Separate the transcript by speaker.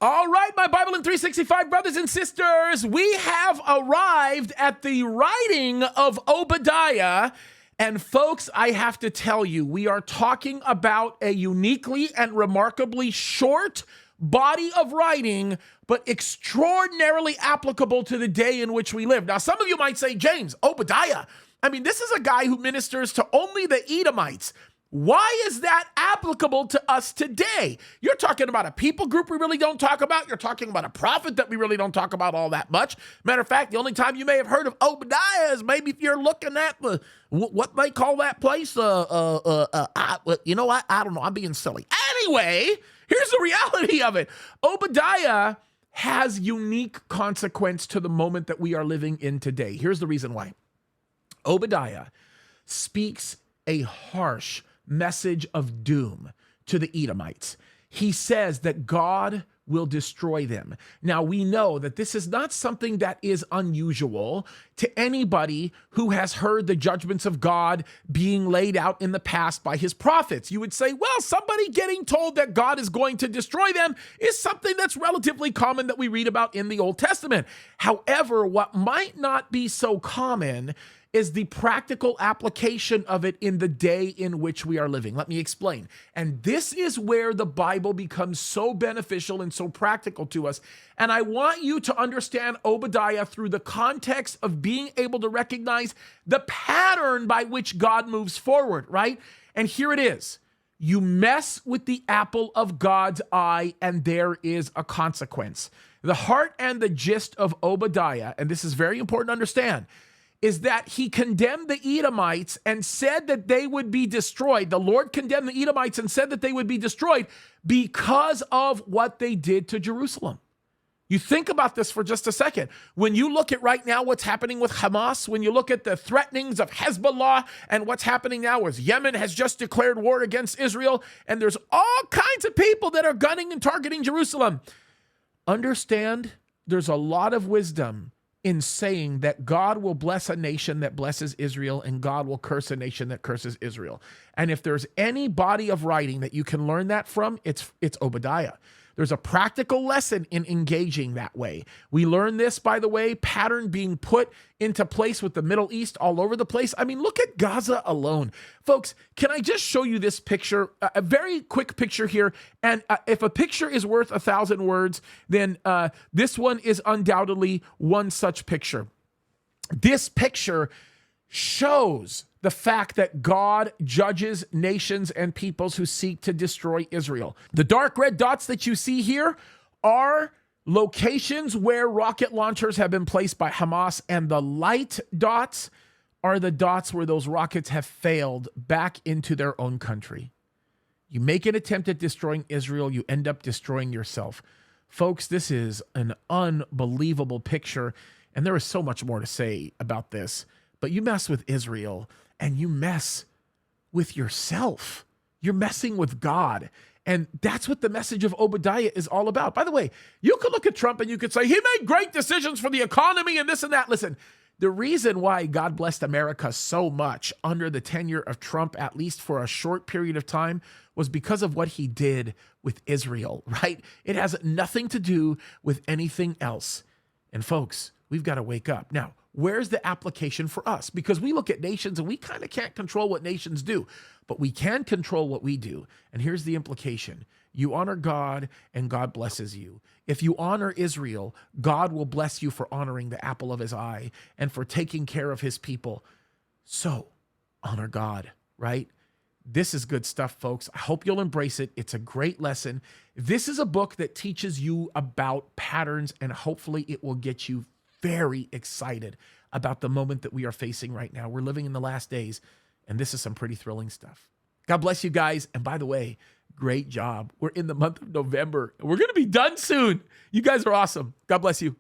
Speaker 1: All right, my BIBLEin365 brothers and sisters, we have arrived at the writing of Obadiah. And folks, I have to tell you, we are talking about a uniquely and remarkably short body of writing, but extraordinarily applicable to the day in which we live. Now, some of you might say, James, Obadiah, I mean, this is a guy who ministers to only the Edomites. Why is that applicable to us today? You're talking about a people group we really don't talk about. You're talking about a prophet that we really don't talk about all that much. Matter of fact, the only time you may have heard of Obadiah is maybe if you're looking at the, what they call that place. You know what? I don't know. I'm being silly. Anyway, here's the reality of it. Obadiah has unique consequence to the moment that we are living in today. Here's the reason why. Obadiah speaks a harsh message of doom to the Edomites. He says that God will destroy them. Now, we know that this is not something that is unusual to anybody who has heard the judgments of God being laid out in the past by his prophets. You would say, well, somebody getting told that God is going to destroy them is something that's relatively common that we read about in the Old Testament. However, what might not be so common is the practical application of it in the day in which we are living. Let me explain. And this is where the Bible becomes so beneficial and so practical to us. And I want you to understand Obadiah through the context of being able to recognize the pattern by which God moves forward, right? And here it is. You mess with the apple of God's eye, and there is a consequence. The heart and the gist of Obadiah, and this is very important to understand, is that he condemned the Edomites and said that they would be destroyed. The Lord condemned the Edomites and said that they would be destroyed because of what they did to Jerusalem. You think about this for just a second. When you look at right now what's happening with Hamas, when you look at the threatenings of Hezbollah and what's happening now as Yemen has just declared war against Israel, and there's all kinds of people that are gunning and targeting Jerusalem. Understand, there's a lot of wisdom in saying that God will bless a nation that blesses Israel and God will curse a nation that curses Israel. And if there's any body of writing that you can learn that from, it's Obadiah. There's a practical lesson in engaging that way. We learn this, by the way, pattern being put into place with the Middle East all over the place. I mean, look at Gaza alone. Folks, can I just show you this picture? A very quick picture here. And if a picture is worth 1,000 words, then this one is undoubtedly one such picture. This picture shows the fact that God judges nations and peoples who seek to destroy Israel. The dark red dots that you see here are locations where rocket launchers have been placed by Hamas, and the light dots are the dots where those rockets have failed back into their own country. You make an attempt at destroying Israel, you end up destroying yourself. Folks, this is an unbelievable picture, and there is so much more to say about this. But you mess with Israel and you mess with yourself. You're messing with God. And that's what the message of Obadiah is all about. By the way, you could look at Trump and you could say, he made great decisions for the economy and this and that. Listen, the reason why God blessed America so much under the tenure of Trump, at least for a short period of time, was because of what he did with Israel, right? It has nothing to do with anything else. And folks, we've got to wake up. Now, where's the application for us? Because we look at nations and we kind of can't control what nations do, but we can control what we do. And here's the implication. You honor God and God blesses you. If you honor Israel, God will bless you for honoring the apple of his eye and for taking care of his people. So honor God, right? This is good stuff, folks. I hope you'll embrace it. It's a great lesson. This is a book that teaches you about patterns, and hopefully it will get you very excited about the moment that we are facing right now. We're living in the last days, and this is some pretty thrilling stuff. God bless you guys. And by the way, great job. We're in the month of November. We're going to be done soon. You guys are awesome. God bless you.